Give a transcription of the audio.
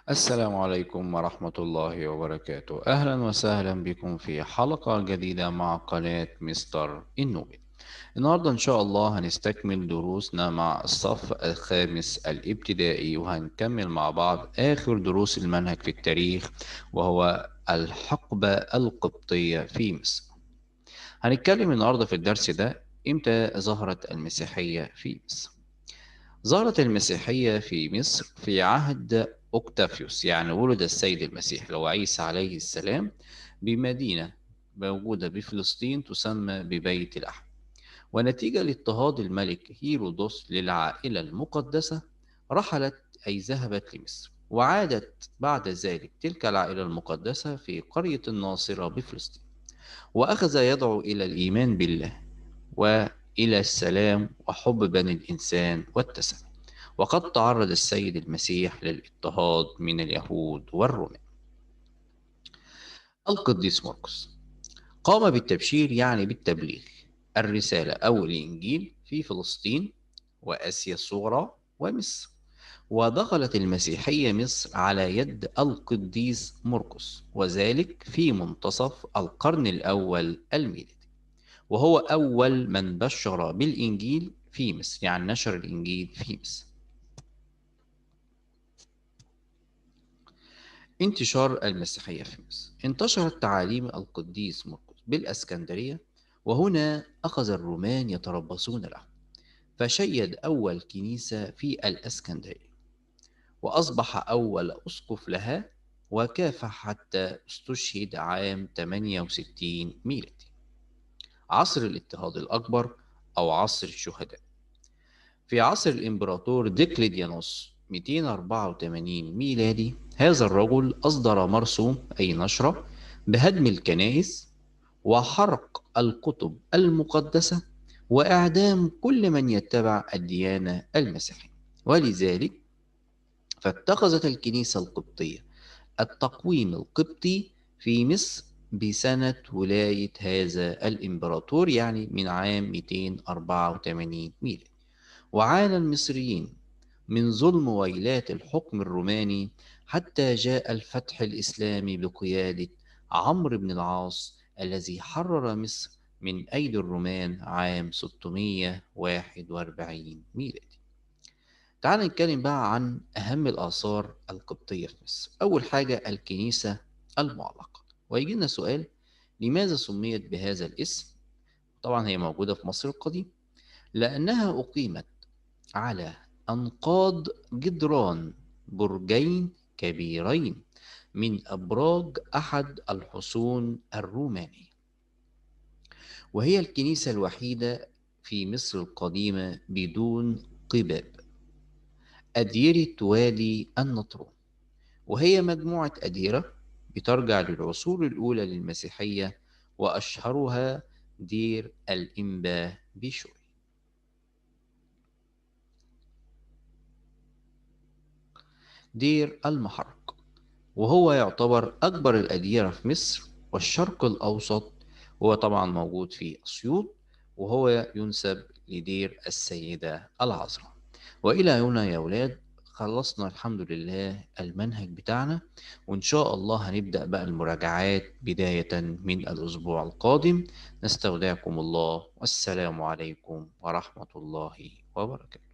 السلام عليكم ورحمة الله وبركاته. أهلا وسهلا بكم في حلقة جديدة مع قناة مستر النوبي. النهاردة إن شاء الله هنستكمل دروسنا مع الصف الخامس الابتدائي، وهنكمل مع بعض آخر دروس المنهج في التاريخ، وهو الحقبة القبطية في مصر. هنتكلم النهاردة في الدرس ده إمتى ظهرت المسيحية في مصر. ظهرت المسيحية في مصر في عهد أوكتافيوس، يعني ولد السيد المسيح اللي هو عيسى عليه السلام بمدينة موجودة بفلسطين تسمى ببيت لحم. ونتيجة لاضطهاد الملك هيرودوس للعائلة المقدسة، رحلت أي ذهبت لمصر، وعادت بعد ذلك تلك العائلة المقدسة في قرية الناصرة بفلسطين، وأخذ يدعو إلى الإيمان بالله وإلى السلام وحب بني الإنسان والتسامح. وقد تعرض السيد المسيح للاضطهاد من اليهود والرومان. القديس مرقس قام بالتبشير، يعني بالتبليغ الرسالة أو الإنجيل في فلسطين وآسيا الصغرى ومصر. ودخلت المسيحية مصر على يد القديس مرقس، وذلك في منتصف القرن الأول الميلادي، وهو أول من بشر بالإنجيل في مصر، يعني نشر الإنجيل في مصر. انتشار المسيحية في مصر: انتشرت تعاليم القديس مرقس بالإسكندرية، وهنا أخذ الرومان يتربصون له، فشيد أول كنيسة في الإسكندرية، وأصبح أول أسقف لها، وكافح حتى استشهد عام 68 ميلادي. عصر الاضطهاد الأكبر أو عصر الشهداء: في عصر الإمبراطور ديكليديانوس 284 ميلادي، هذا الرجل أصدر مرسوم أي نشرة بهدم الكنائس وحرق الكتب المقدسة وإعدام كل من يتبع الديانة المسيحية. ولذلك فاتخذت الكنيسة القبطية التقويم القبطي في مصر بسنة ولاية هذا الإمبراطور، يعني من عام 284 ميلادي. وعانى المصريين من ظلم ويلات الحكم الروماني حتى جاء الفتح الإسلامي بقيادة عمرو بن العاص، الذي حرر مصر من أيدي الرومان عام 641 ميلادي. تعال نتكلم بقى عن أهم الآثار القبطية في مصر. أول حاجة الكنيسة المعلقة، ويجي لنا سؤال: لماذا سميت بهذا الاسم؟ طبعا هي موجودة في مصر القديم لأنها أقيمت على أنقاض جدران برجين كبيرين من أبراج أحد الحصون الرومانية، وهي الكنيسة الوحيدة في مصر القديمة بدون قباب. أديرة وادي النطرون، وهي مجموعة أديرة بترجع للعصور الأولى للمسيحية، وأشهرها دير الإنبا بشوي. دير المحرق، وهو يعتبر أكبر الأديرة في مصر والشرق الأوسط، هو طبعا موجود في أسيوط، وهو ينسب لدير السيدة العذراء. وإلى هنا يا أولاد خلصنا الحمد لله المنهج بتاعنا، وإن شاء الله هنبدأ بقى المراجعات بداية من الأسبوع القادم. نستودعكم الله، والسلام عليكم ورحمة الله وبركاته.